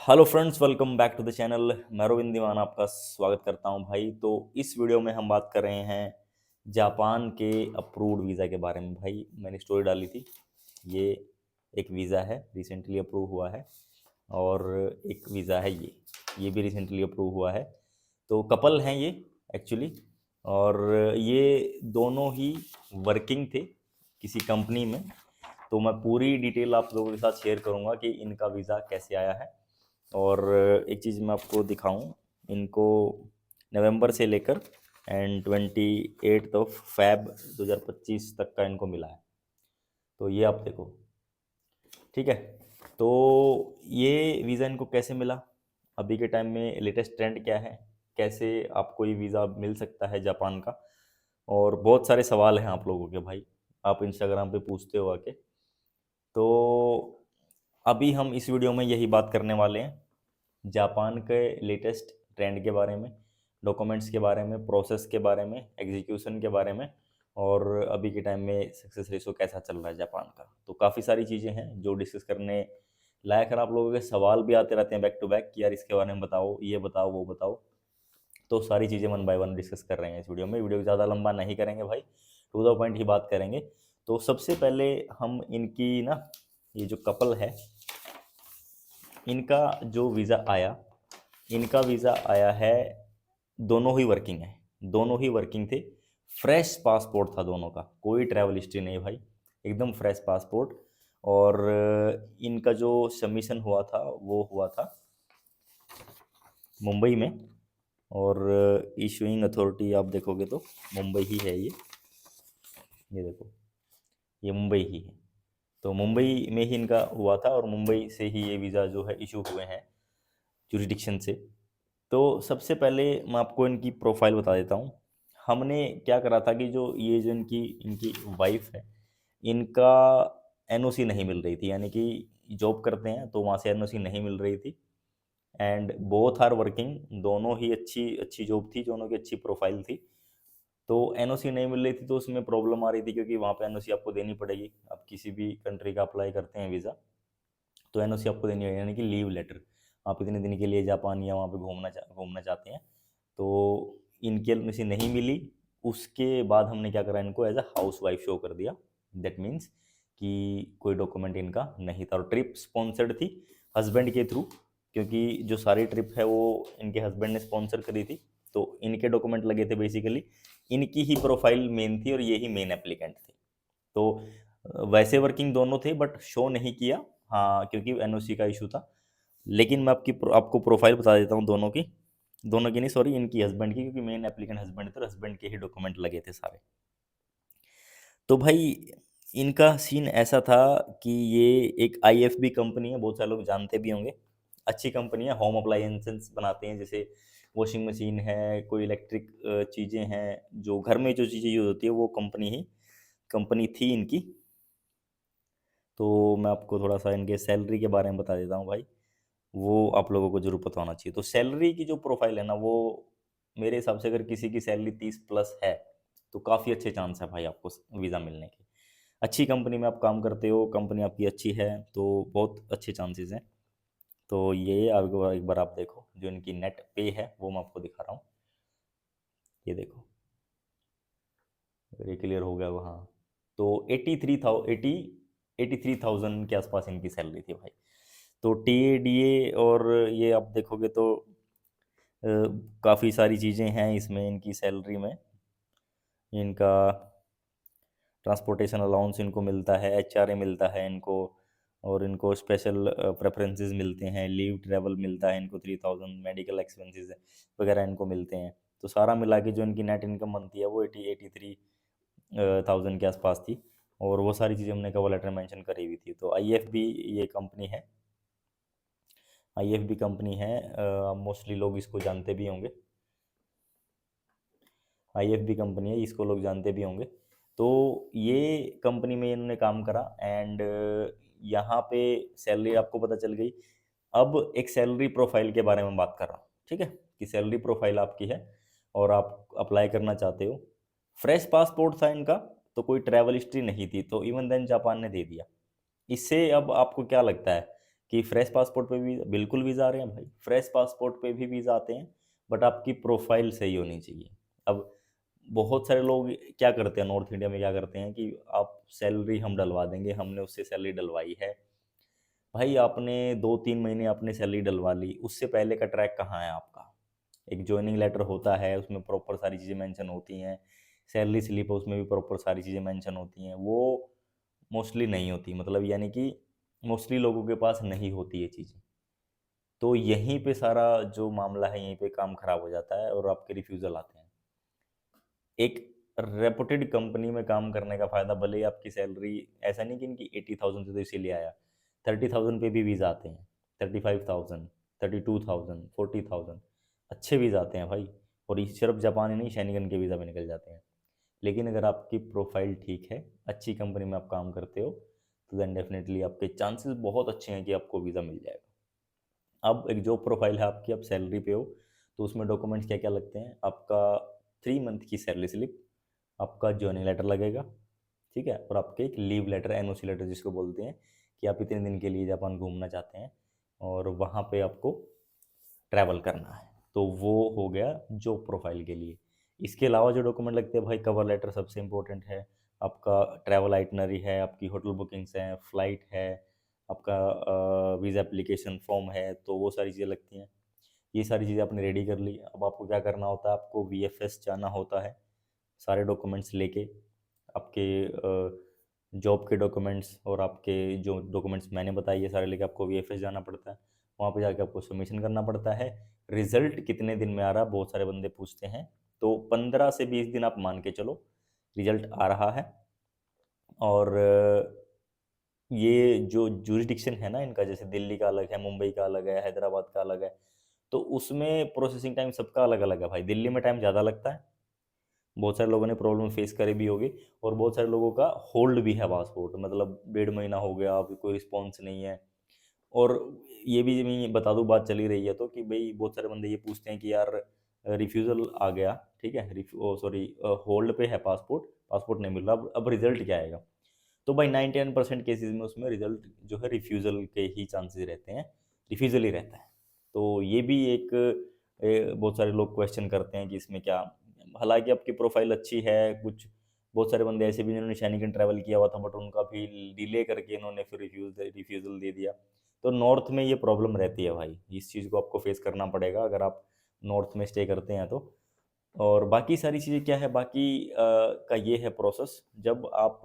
Hello friends, welcome back to the channel. मैं रोविंद दीवान आपका स्वागत करता हूं भाई। तो इस वीडियो में हम बात कर रहे हैं जापान के अप्रूव्ड वीज़ा के बारे में। भाई मैंने स्टोरी डाली थी, ये एक वीज़ा है, रिसेंटली अप्रूव हुआ है। और एक वीज़ा है ये भी रिसेंटली अप्रूव हुआ है। तो कपल हैं ये एक्चुअली, और ये दोनों ही वर्किंग थे किसी कंपनी में। तो मैं पूरी डिटेल आप लोगों के साथ शेयर करूंगा कि इनका वीज़ा कैसे आया है। और एक चीज़ मैं आपको दिखाऊं, इनको नवंबर से लेकर एंड 28 फेब 2025 तक का इनको मिला है। तो ये आप देखो, ठीक है। तो ये वीज़ा इनको कैसे मिला, अभी के टाइम में लेटेस्ट ट्रेंड क्या है, कैसे आपको ये वीज़ा मिल सकता है जापान का। और बहुत सारे सवाल हैं आप लोगों के भाई, आप इंस्टाग्राम पे पूछते हो आके। तो अभी हम इस वीडियो में यही बात करने वाले हैं, जापान के लेटेस्ट ट्रेंड के बारे में, डॉक्यूमेंट्स के बारे में, प्रोसेस के बारे में, एग्जीक्यूशन के बारे में, और अभी के टाइम में सक्सेस रेशो कैसा चल रहा है जापान का। तो काफ़ी सारी चीज़ें हैं जो डिस्कस करने लायक है। आप लोगों के सवाल भी आते रहते हैं बैक टू बैक कि यार इसके बारे में बताओ, ये बताओ, वो बताओ। तो सारी चीज़ें वन बाय वन डिस्कस कर रहे हैं इस वीडियो में। वीडियो ज़्यादा लंबा नहीं करेंगे भाई, टू द पॉइंट ही बात करेंगे। तो सबसे पहले हम इनकी ना, ये जो कपल है, इनका जो वीज़ा आया, इनका वीज़ा आया है, दोनों ही वर्किंग है, दोनों ही वर्किंग थे। फ्रेश पासपोर्ट था दोनों का, कोई ट्रैवल हिस्ट्री नहीं भाई, एकदम फ्रेश पासपोर्ट। और इनका जो सबमिशन हुआ था वो हुआ था मुंबई में। और इशूइंग अथॉरिटी आप देखोगे तो मुंबई ही है ये देखो, ये मुंबई ही है। तो मुंबई में ही इनका हुआ था और मुंबई से ही ये वीज़ा जो है इशू हुए हैं जुरिडिक्शन से। तो सबसे पहले मैं आपको इनकी प्रोफाइल बता देता हूँ। हमने क्या करा था कि जो ये जो इनकी इनकी वाइफ है, इनका एनओसी नहीं मिल रही थी, यानी कि जॉब करते हैं तो वहाँ से एनओसी नहीं मिल रही थी। एंड बोथ आर वर्किंग, दोनों ही अच्छी अच्छी जॉब थी, दोनों की अच्छी प्रोफाइल थी। तो एनओसी नहीं मिल रही थी तो उसमें प्रॉब्लम आ रही थी, क्योंकि वहाँ पे एनओसी आपको देनी पड़ेगी। आप किसी भी कंट्री का अप्लाई करते हैं वीज़ा, तो एनओसी आपको देनी है, यानी कि लीव लेटर। आप इतने दिन के लिए जापान या वहाँ पे घूमना चाहते हैं। तो इनकी एनओसी नहीं मिली। उसके बाद हमने क्या करा, इनको as a housewife show कर दिया। दैट मीन्स कि कोई डॉक्यूमेंट इनका नहीं था, और ट्रिप स्पॉन्सर्ड थी हस्बैंड के थ्रू, क्योंकि जो सारी ट्रिप है वो इनके हस्बैंड ने स्पॉन्सर करी थी। तो इनके डॉक्यूमेंट लगे थे बेसिकली, इनकी ही प्रोफाइल मेन थी और ये ही मेन एप्लीकेंट थे। तो वैसे वर्किंग दोनों थे बट शो नहीं किया, हाँ, क्योंकि एनओसी का इशू था। लेकिन मैं आपको प्रोफाइल बता देता हूँ दोनों की, दोनों की नहीं, सॉरी, इनकी हस्बैंड की, क्योंकि मेन एप्लीकेंट हस्बैंड थे और हस्बैंड के ही डॉक्यूमेंट लगे थे सारे। तो भाई इनका सीन ऐसा था कि ये एक आईएफबी कंपनी है, बहुत सारे लोग जानते भी होंगे। अच्छी कंपनी है, होम अप्लायंसेस बनाते हैं, जैसे वॉशिंग मशीन है, कोई इलेक्ट्रिक चीज़ें हैं, जो घर में जो चीज़ें यूज़ होती है वो कंपनी थी इनकी। तो मैं आपको थोड़ा सा इनके सैलरी के बारे में बता देता हूँ भाई, वो आप लोगों को जरूर पता होना चाहिए। तो सैलरी की जो प्रोफाइल है ना, वो मेरे हिसाब से अगर किसी की सैलरी 30+ है तो काफ़ी अच्छे चांस है भाई आपको वीज़ा मिलने के। अच्छी कंपनी में आप काम करते हो, कंपनी आपकी अच्छी है, तो बहुत अच्छे चांसेस हैं। तो ये आपको एक बार आप देखो, जो इनकी नेट पे है वो मैं आपको दिखा रहा हूँ, ये देखो, अगर ये क्लियर हो गया वो, हाँ। तो 83,000 के आसपास इनकी सैलरी थी भाई। तो टीएडीए और ये आप देखोगे तो काफ़ी सारी चीज़ें हैं इसमें इनकी सैलरी में। इनका ट्रांसपोर्टेशन अलाउंस इनको मिलता है, एचआरए मिलता है इनको, और इनको स्पेशल प्रेफरेंसेस मिलते हैं, लीव ट्रैवल मिलता है इनको 3000, मेडिकल एक्सपेंसेस वगैरह इनको मिलते हैं। तो सारा मिला के जो इनकी नेट इनकम बनती है वो 83,000 के आसपास थी। और वो सारी चीज़ें हमने कवर लेटर मेंशन करी हुई थी। तो आईएफबी ये कंपनी है, आईएफबी कंपनी है, मोस्टली लोग इसको जानते भी होंगे। आईएफबी कंपनी है, इसको लोग जानते भी होंगे। तो ये कंपनी में इन्होंने काम करा, एंड यहाँ पे सैलरी आपको पता चल गई। अब एक सैलरी प्रोफाइल के बारे में बात कर रहा हूँ, ठीक है, कि सैलरी प्रोफाइल आपकी है और आप अप्लाई करना चाहते हो। फ्रेश पासपोर्ट था इनका, तो कोई ट्रैवल हिस्ट्री नहीं थी, तो इवन देन जापान ने दे दिया। इससे अब आपको क्या लगता है कि फ्रेश पासपोर्ट पे भी बिल्कुल वीज़ा आ रहे हैं भाई, फ्रेश पासपोर्ट पे भी वीज़ा आते हैं, बट आपकी प्रोफाइल सही होनी चाहिए। अब बहुत सारे लोग क्या करते हैं, नॉर्थ इंडिया में क्या करते हैं कि आप सैलरी हम डलवा देंगे, हमने उससे सैलरी डलवाई है। भाई आपने 2-3 महीने आपने सैलरी डलवा ली, उससे पहले का ट्रैक कहाँ है आपका? एक जॉइनिंग लेटर होता है, उसमें प्रॉपर सारी चीज़ें मेंशन होती हैं, सैलरी स्लिप है उसमें भी प्रॉपर सारी चीज़ें मेंशन होती हैं, वो मोस्टली नहीं होती, मतलब यानी कि मोस्टली लोगों के पास नहीं होती ये चीज़ें। तो यहीं पे सारा जो मामला है, यहीं पे काम खराब हो जाता है और आपके रिफ्यूज़ल आते हैं। एक रेपुटेड कंपनी में काम करने का फ़ायदा, भले ही आपकी सैलरी ऐसा नहीं कि इनकी 80,000 थी तो इसीलिए आया, 30,000 पे भी वीज़ा आते हैं, 35,000, 32,000, 40,000, अच्छे वीज़ा आते हैं भाई। और ये सिर्फ जापान ही नहीं, शेंगेन के वीज़ा भी निकल जाते हैं। लेकिन अगर आपकी प्रोफाइल ठीक है, अच्छी कंपनी में आप काम करते हो, तो देन डेफिनेटली आपके चांसेस बहुत अच्छे हैं कि आपको वीज़ा मिल जाएगा। अब एक जॉब प्रोफाइल है आपकी, आप सैलरी पे हो, तो उसमें डॉक्यूमेंट्स क्या क्या लगते हैं? आपका 3 मंथ की सैलरी स्लिप, आपका जॉइनिंग लेटर लगेगा, ठीक है, और आपके एक लीव लेटर, एनओसी लेटर जिसको बोलते हैं, कि आप इतने दिन के लिए जापान घूमना चाहते हैं और वहाँ पे आपको ट्रैवल करना है। तो वो हो गया जॉब प्रोफाइल के लिए। इसके अलावा जो डॉक्यूमेंट लगते हैं भाई, कवर लेटर सबसे इम्पोर्टेंट है, आपका ट्रैवल आइटनरी है, आपकी होटल बुकिंग्स हैं, फ़्लाइट है, आपका वीज़ा एप्लीकेशन फॉर्म है, तो वो सारी चीज़ें लगती हैं। ये सारी चीज़ें आपने रेडी कर ली। अब आपको क्या करना होता है, आपको वीएफएस जाना होता है, सारे डॉक्यूमेंट्स लेके, आपके जॉब के डॉक्यूमेंट्स और आपके जो डॉक्यूमेंट्स मैंने बताए ये सारे लेके आपको वीएफएस जाना पड़ता है। वहाँ पे जाके आपको सबमिशन करना पड़ता है। रिज़ल्ट कितने दिन में आ रहा है, बहुत सारे बंदे पूछते हैं, तो 15 से 20 दिन आप मान के चलो, रिज़ल्ट आ रहा है। और ये जो जुरिडिक्शन है ना इनका, जैसे दिल्ली का अलग है, मुंबई का अलग है, हैदराबाद का अलग है, तो उसमें प्रोसेसिंग टाइम सबका अलग अलग है भाई। दिल्ली में टाइम ज़्यादा लगता है, बहुत सारे लोगों ने प्रॉब्लम फेस करी भी होगी, और बहुत सारे लोगों का होल्ड भी है पासपोर्ट, मतलब 1.5 महीना हो गया, अभी कोई रिस्पॉन्स नहीं है। और ये भी मैं बता दूं, बात चली रही है तो, कि भाई बहुत सारे बंदे ये पूछते हैं कि यार रिफ्यूज़ल आ गया, ठीक है, सॉरी, होल्ड पे है पासपोर्ट, पासपोर्ट नहीं मिल रहा, अब रिजल्ट क्या आएगा? तो भाई 99% केसेस में उसमें रिजल्ट जो है रिफ्यूज़ल के ही चांसेस रहते हैं, रिफ्यूज़ल ही रहता है। तो ये भी एक बहुत सारे लोग क्वेश्चन करते हैं कि इसमें क्या, हालांकि आपकी प्रोफाइल अच्छी है, कुछ बहुत सारे बंदे ऐसे भी जिन्होंने शैनिगन ट्रैवल किया हुआ था, बट उनका भी डिले करके इन्होंने फिर रिफ्यूज़ल दे दिया। तो नॉर्थ में ये प्रॉब्लम रहती है भाई, इस चीज़ को आपको फेस करना पड़ेगा अगर आप नॉर्थ में स्टे करते हैं तो। और बाकी सारी चीज़ें क्या है, बाकी का ये है प्रोसेस, जब आप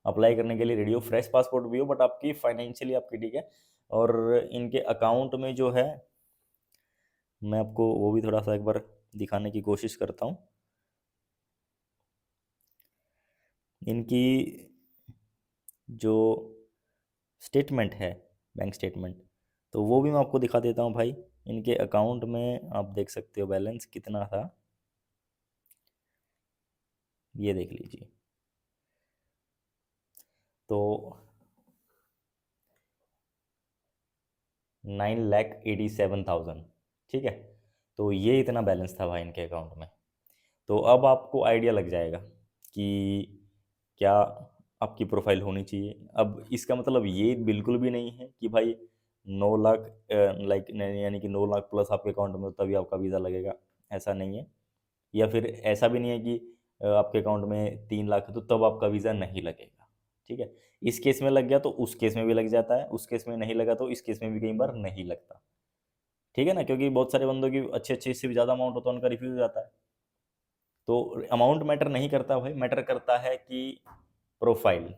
अप्लाई करने के लिए रेडी हो, फ्रेश पासपोर्ट भी हो, बट आपकी फाइनेंशियली आपकी ठीक है, और इनके अकाउंट में जो है, मैं आपको वो भी थोड़ा सा एक बार दिखाने की कोशिश करता हूँ। इनकी जो स्टेटमेंट है, बैंक स्टेटमेंट, तो वो भी मैं आपको दिखा देता हूँ भाई। इनके अकाउंट में आप देख सकते हो बैलेंस कितना था, ये देख लीजिए। तो 9,87,000, ठीक है, तो ये इतना बैलेंस था भाई इनके अकाउंट में। तो अब आपको आइडिया लग जाएगा कि क्या आपकी प्रोफाइल होनी चाहिए। अब इसका मतलब ये बिल्कुल भी नहीं है कि भाई 9 लाख, लाइक यानी कि 9 लाख प्लस आपके अकाउंट में हो तभी आपका वीज़ा लगेगा, ऐसा नहीं है। या फिर ऐसा भी नहीं है कि आपके अकाउंट में 3 लाख है तो तब आपका वीज़ा नहीं लगेगा, ठीक है। इस केस में लग गया तो उस केस में भी लग जाता है, उस केस में नहीं लगा तो इस केस में भी कई बार नहीं लगता, ठीक है ना, क्योंकि बहुत सारे बंदों की अच्छे अच्छे, इससे भी ज़्यादा अमाउंट होता है, उनका रिफ्यूज हो जाता है। तो अमाउंट मैटर नहीं करता भाई, मैटर करता है कि प्रोफाइल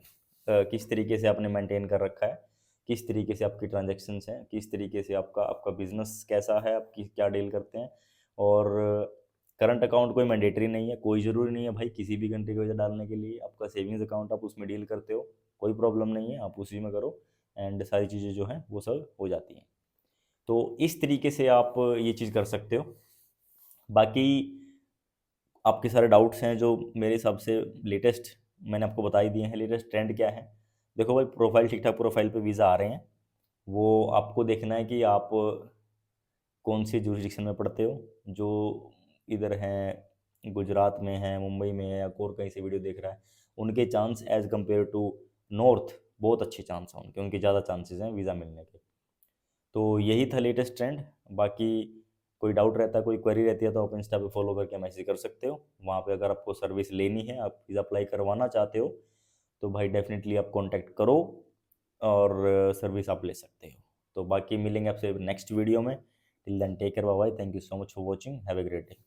किस तरीके से आपने मेंटेन कर रखा है, किस तरीके से आपकी ट्रांजैक्शंस हैं, किस तरीके से आपका आपका बिजनेस कैसा है, आप किस क्या डील करते हैं। और करंट अकाउंट कोई मैंडेटरी नहीं है, कोई ज़रूरी नहीं है भाई किसी भी कंट्री की वजह डालने के लिए। आपका सेविंग्स अकाउंट आप उसमें डील करते हो, कोई प्रॉब्लम नहीं है, आप उसी में करो, एंड सारी चीज़ें जो हैं वो सब हो जाती हैं। तो इस तरीके से आप ये चीज़ कर सकते हो। बाकी आपके सारे डाउट्स हैं जो मेरे हिसाब से लेटेस्ट मैंने आपको बता ही दिए हैं। लेटेस्ट ट्रेंड क्या है, देखो भाई, प्रोफाइल ठीक ठाक प्रोफाइल पे वीज़ा आ रहे हैं, वो आपको देखना है कि आप कौन सी जुरिडिक्शन में पढ़ते हो। जो इधर हैं, गुजरात में है, मुंबई में है, या और कहीं से वीडियो देख रहा है, उनके chance as compare to north बहुत अच्छे चांस हैं उनके, उनके ज़्यादा चांसेस हैं वीज़ा मिलने के। तो यही था लेटेस्ट ट्रेंड। बाकी कोई डाउट रहता है, कोई क्वेरी रहती है, तो आप इंस्टा पे फॉलो करके मैसेज कर सकते हो। वहाँ पे अगर आपको सर्विस लेनी है, आप वीज़ा अप्लाई करवाना चाहते हो, तो भाई डेफिनेटली आप कांटेक्ट करो और सर्विस आप ले सकते हो। तो बाकी मिलेंगे आपसे नेक्स्ट वीडियो में। Till then take care, bye bye, thank you so much for watching, have a great day.